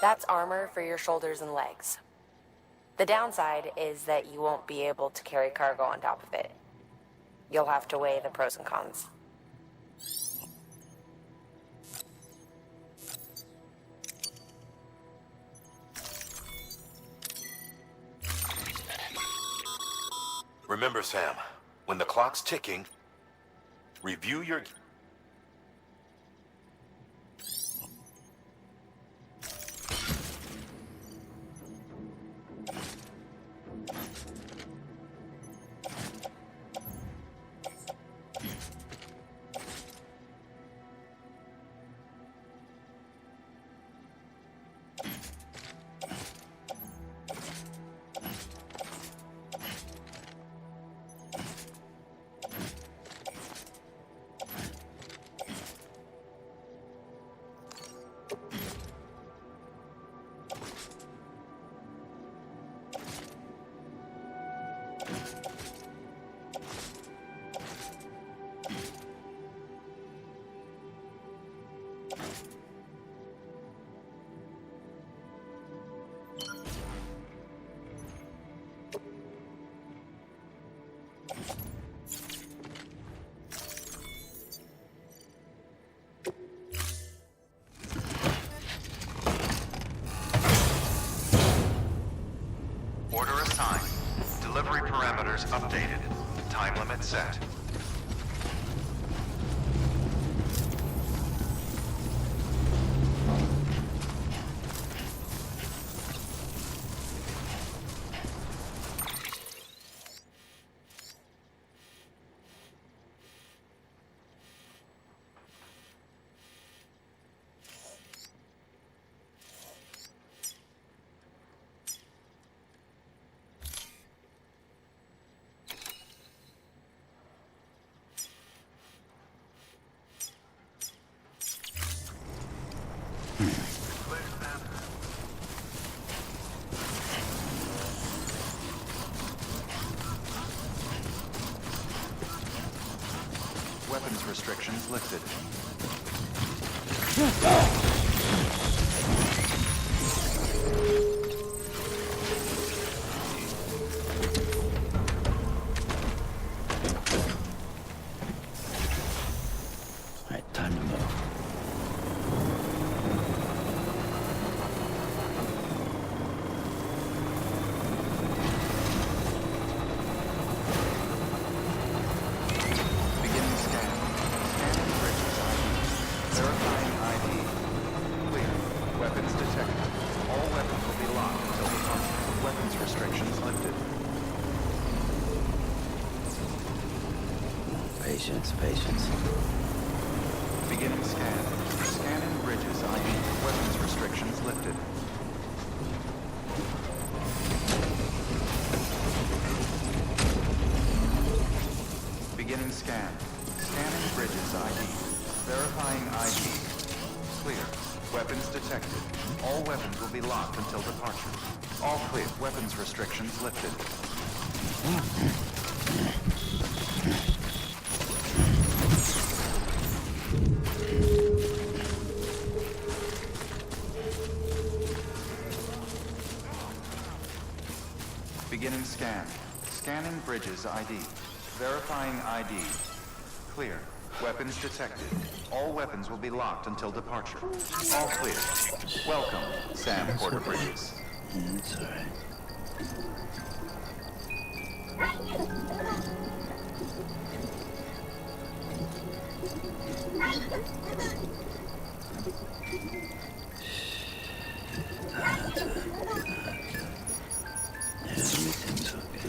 That's armor for your shoulders and legs. The downside is that you won't be able to carry cargo on top of it. You'll have to weigh the pros and cons. Remember, Sam, when the clock's ticking, review your... Order assigned. Delivery parameters updated. Time limit set. Weapons restrictions lifted. Alright, time to move. Beginning scan. Scanning bridges ID. Verifying ID. Clear. Weapons detected. All weapons will be locked until departure. Weapons restrictions lifted. Patience, patience. Beginning scan. Scanning bridges ID. Weapons restrictions lifted. Beginning scan. Scanning bridges ID. Verifying ID. Clear. Weapons detected. All weapons will be locked until departure. All clear. Weapons restrictions lifted. Beginning scan. Scanning bridges ID. Verifying ID. Clear. Weapons detected. All weapons will be locked until departure. All clear. Welcome, Sam Porter Bridges. It's alright. Everything's okay.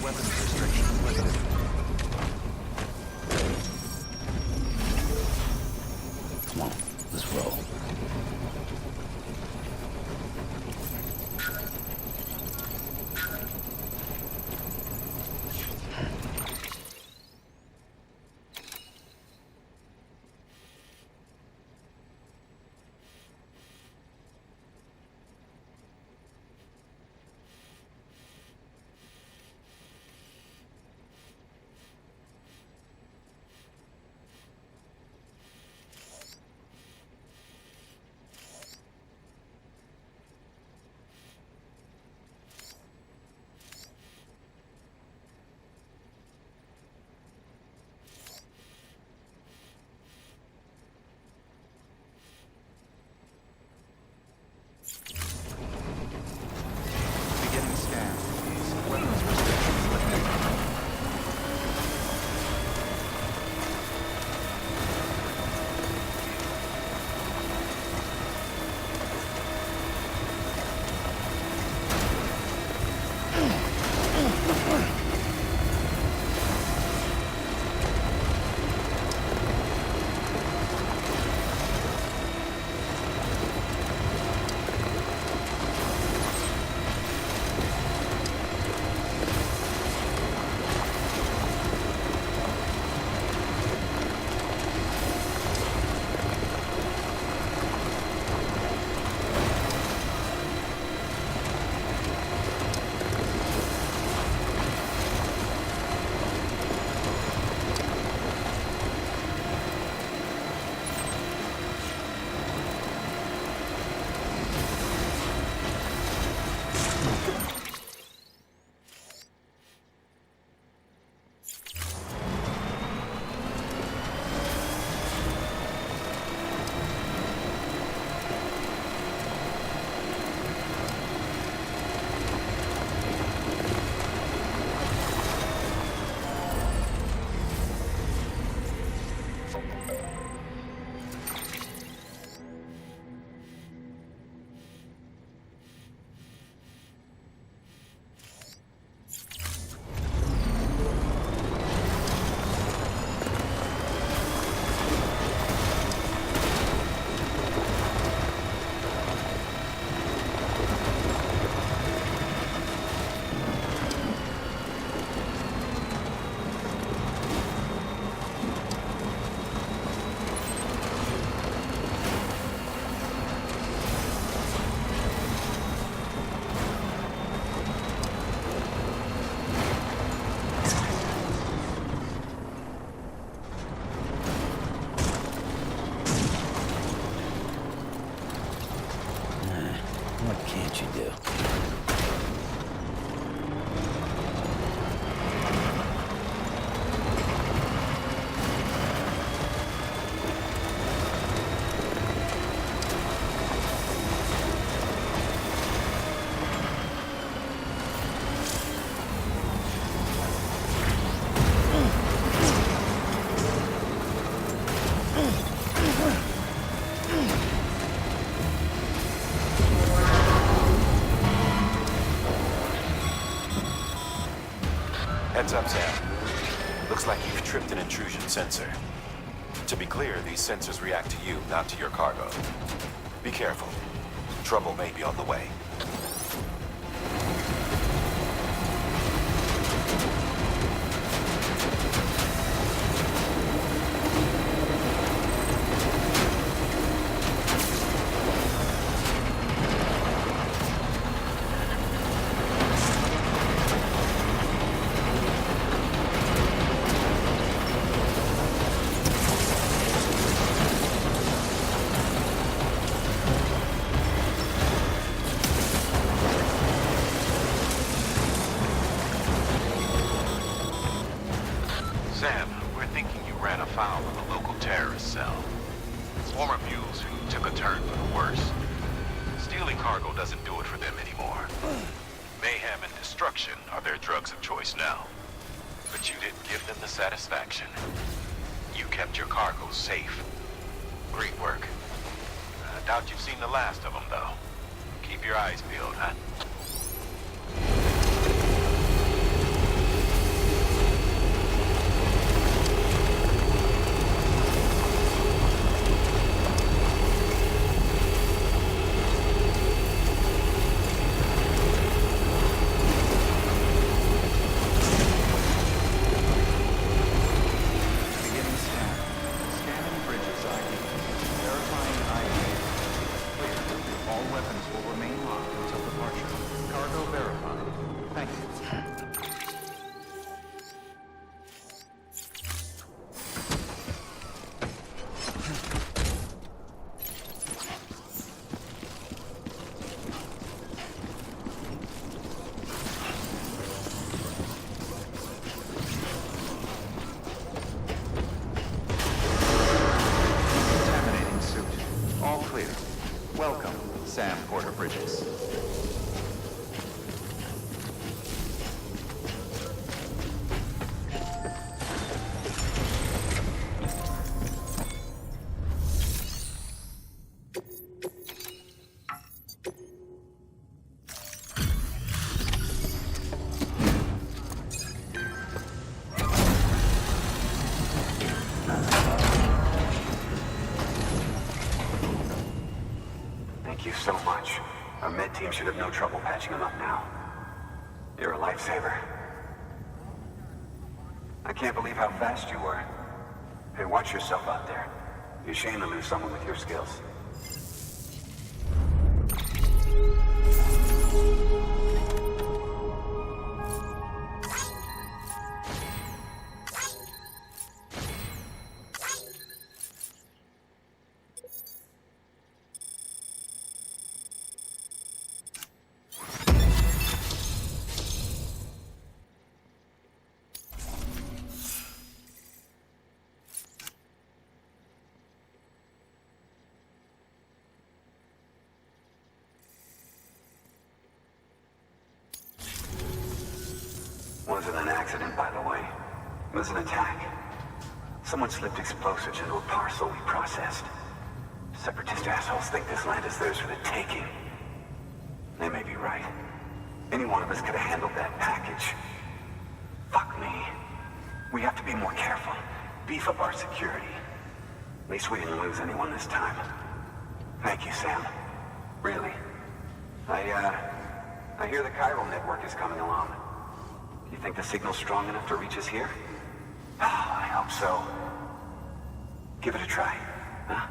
Weapons restrictions lifted. Heads up, Sam. Looks like you've tripped an intrusion sensor. To be clear, these sensors react to you, not to your cargo. Be careful. Trouble may be on the way. Sam, we're thinking you ran afoul of a local terrorist cell. Former mules who took a turn for the worse. Stealing cargo doesn't do it for them anymore. Mayhem and destruction are their drugs of choice now. But you didn't give them the satisfaction. You kept your cargo safe. Great work. I doubt you've seen the last of them, though. Keep your eyes peeled, huh? Beginning scan. Scanning bridges ID. Verifying ID. Clear. All weapons will remain locked until departure. Cargo verified. Thank you. Contaminating suit. All clear. Welcome, Sam Porter Bridges. Thank you so much. Our med team should have no trouble patching him up now. You're a lifesaver. I can't believe how fast you were. Hey, watch yourself out there. It'd be a shame to lose someone with your skills. Wasn't an accident, by the way. It was an attack. Someone slipped explosives into a parcel we processed. Separatist assholes think this land is theirs for the taking. They may be right. Any one of us could have handled that package. Fuck me. We have to be more careful. Beef up our security. At least we didn't lose anyone this time. Thank you, Sam. Really. I hear the chiral network is coming along. You think the signal's strong enough to reach us here? Oh, I hope so. Give it a try, huh?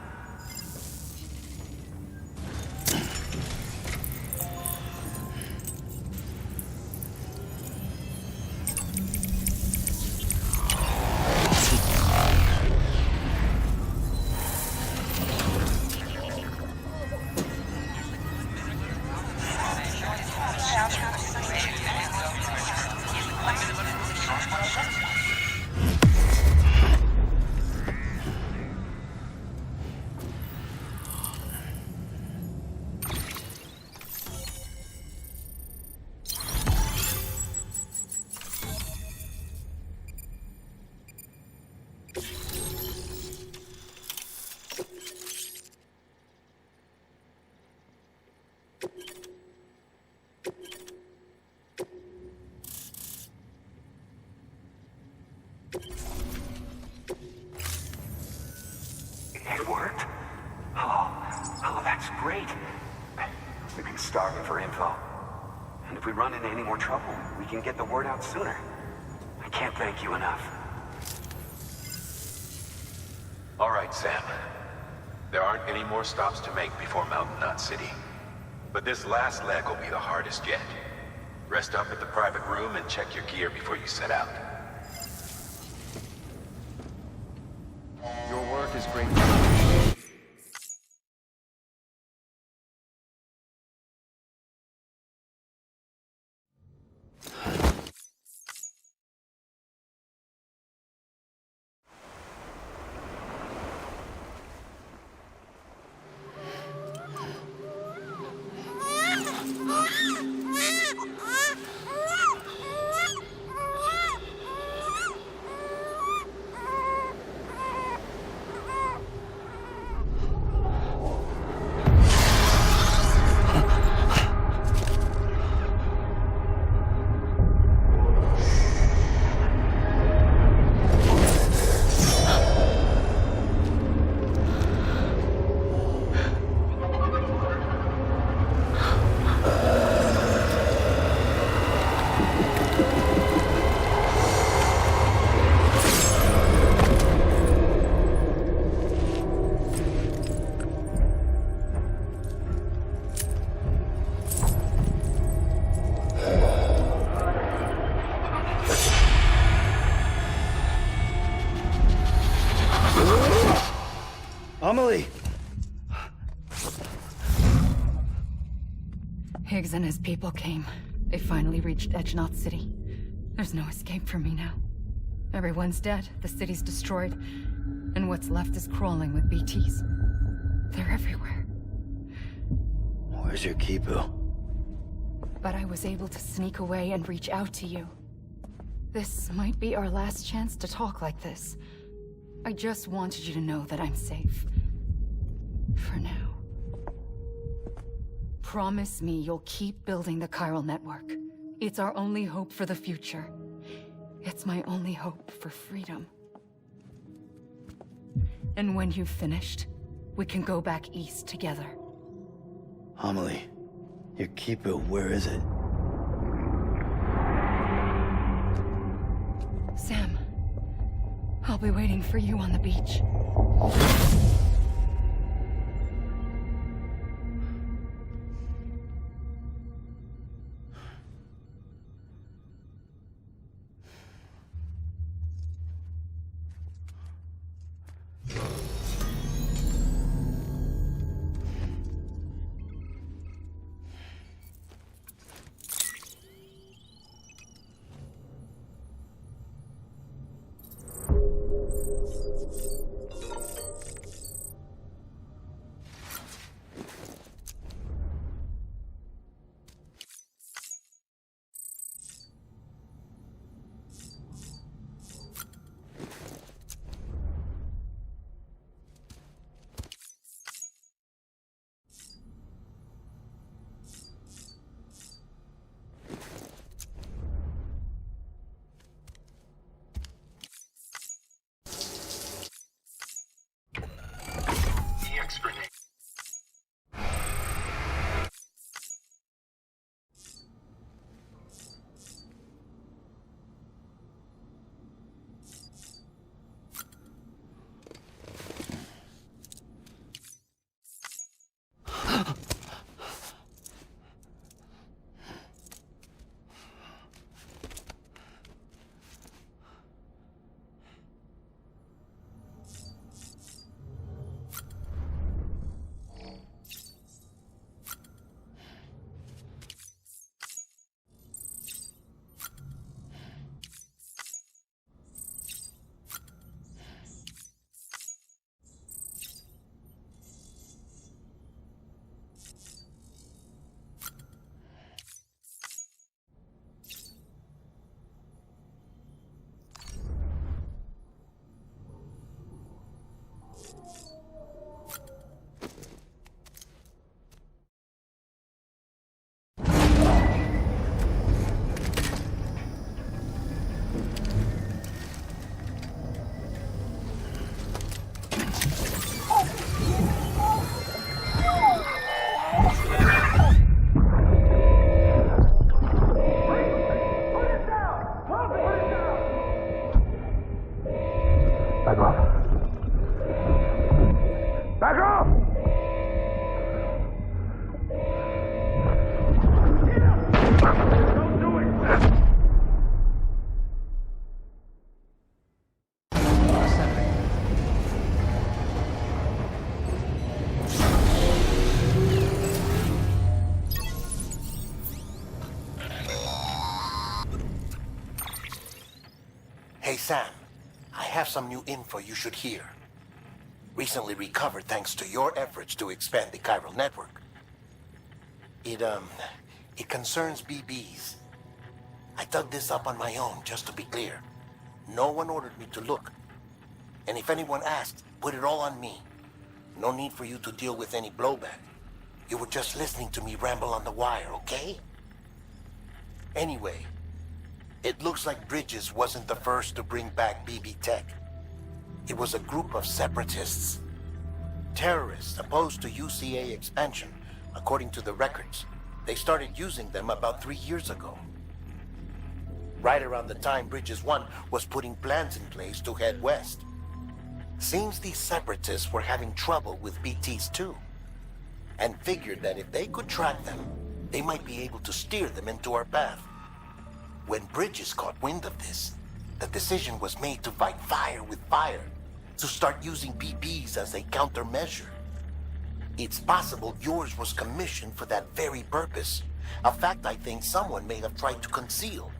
starving for info. And if we run into any more trouble, we can get the word out sooner. I can't thank you enough. All right, Sam. There aren't any more stops to make before Mountain Knot City. But this last leg will be the hardest yet. Rest up at the private room and check your gear before you set out. Your work is great. Amelie! Higgs and his people came. They finally reached Edge Knot City. There's no escape for me now. Everyone's dead, the city's destroyed, and what's left is crawling with BTs. They're everywhere. Where's your Kipu? But I was able to sneak away and reach out to you. This might be our last chance to talk like this. I just wanted you to know that I'm safe. For now. Promise me you'll keep building the chiral network. It's our only hope for the future. It's my only hope for freedom. And when you've finished, we can go back east together. Amelie, your Kipu, where is it? Sam, I'll be waiting for you on the beach. Hey Sam, I have some new info you should hear. Recently recovered thanks to your efforts to expand the chiral network. It concerns BBs. I dug this up on my own, just to be clear. No one ordered me to look. And if anyone asked, put it all on me. No need for you to deal with any blowback. You were just listening to me ramble on the wire, okay? Anyway, it looks like Bridges wasn't the first to bring back BB tech. It was a group of separatists. Terrorists opposed to UCA expansion, according to the records. They started using them about 3 years ago. Right around the time Bridges 1 was putting plans in place to head west. Seems these separatists were having trouble with BTs too, and figured that if they could track them, they might be able to steer them into our path. When Bridges caught wind of this, the decision was made to fight fire with fire, to start using BBs as a countermeasure. It's possible yours was commissioned for that very purpose, a fact I think someone may have tried to conceal,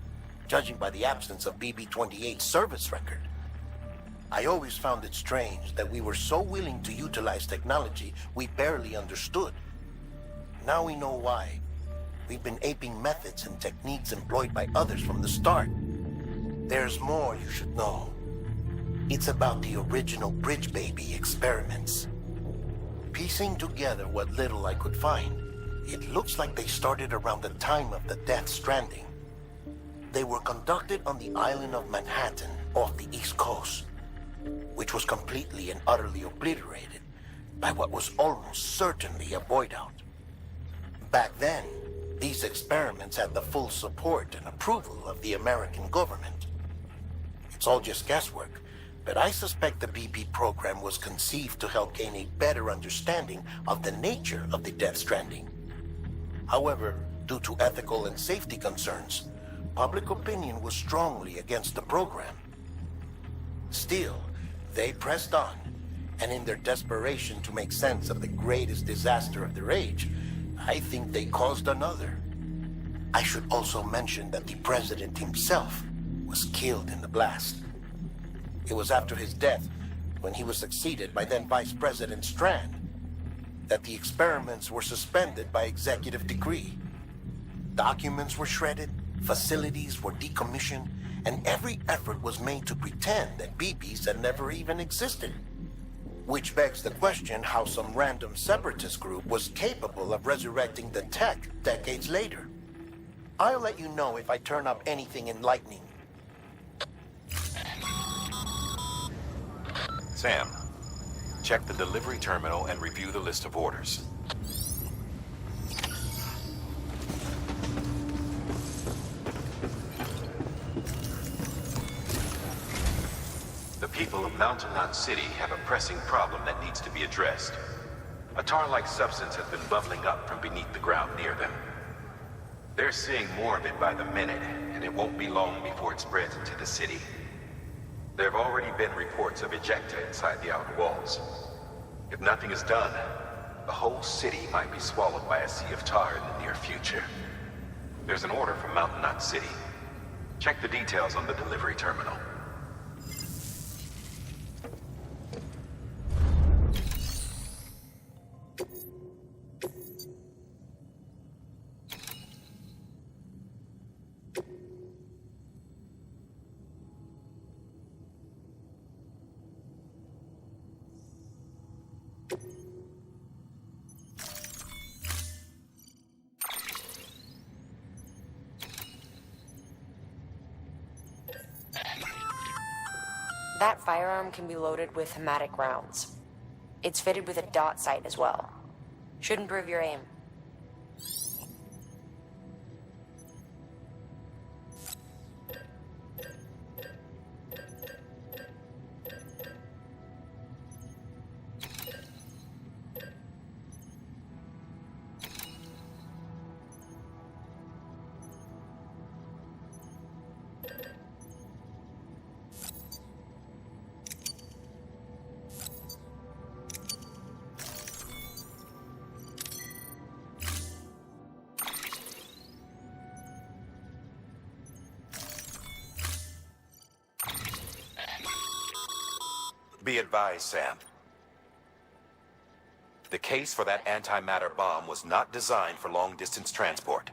judging by the absence of BB-28's service record. I always found it strange that we were so willing to utilize technology we barely understood. Now we know why. We've been aping methods and techniques employed by others from the start. There's more you should know. It's about the original Bridge Baby experiments. Piecing together what little I could find, it looks like they started around the time of the Death Stranding. They were conducted on the island of Manhattan off the East Coast, which was completely and utterly obliterated by what was almost certainly a void out. Back then, these experiments had the full support and approval of the American government. It's all just guesswork, but I suspect the BB program was conceived to help gain a better understanding of the nature of the Death Stranding. However, due to ethical and safety concerns, public opinion was strongly against the program. Still, they pressed on, and in their desperation to make sense of the greatest disaster of their age, I think they caused another. I should also mention that the president himself was killed in the blast. It was after his death, when he was succeeded by then Vice President Strand, that the experiments were suspended by executive decree. Documents were shredded, facilities were decommissioned, and every effort was made to pretend that BBs had never even existed. Which begs the question how some random separatist group was capable of resurrecting the tech decades later. I'll let you know if I turn up anything enlightening. Sam, check the delivery terminal and review the list of orders. The people of Mountain Knot City have a pressing problem that needs to be addressed. A tar-like substance has been bubbling up from beneath the ground near them. They're seeing more of it by the minute, and it won't be long before it spreads into the city. There have already been reports of ejecta inside the outer walls. If nothing is done, the whole city might be swallowed by a sea of tar in the near future. There's an order from Mountain Knot City. Check the details on the delivery terminal. That firearm can be loaded with hematic rounds. It's fitted with a dot sight as well. Should improve your aim. Be advised, Sam. The case for that antimatter bomb was not designed for long-distance transport.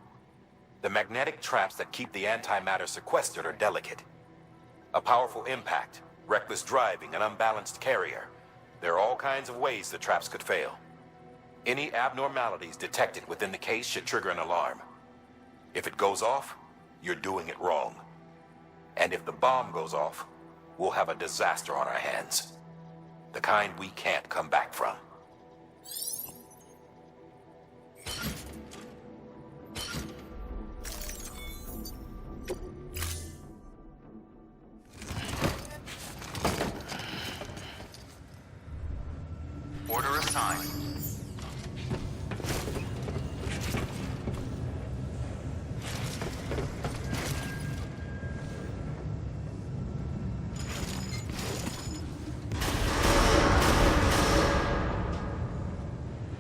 The magnetic traps that keep the antimatter sequestered are delicate. A powerful impact, reckless driving, an unbalanced carrier. There are all kinds of ways the traps could fail. Any abnormalities detected within the case should trigger an alarm. If it goes off, you're doing it wrong. And if the bomb goes off, we'll have a disaster on our hands. The kind we can't come back from. Order assigned.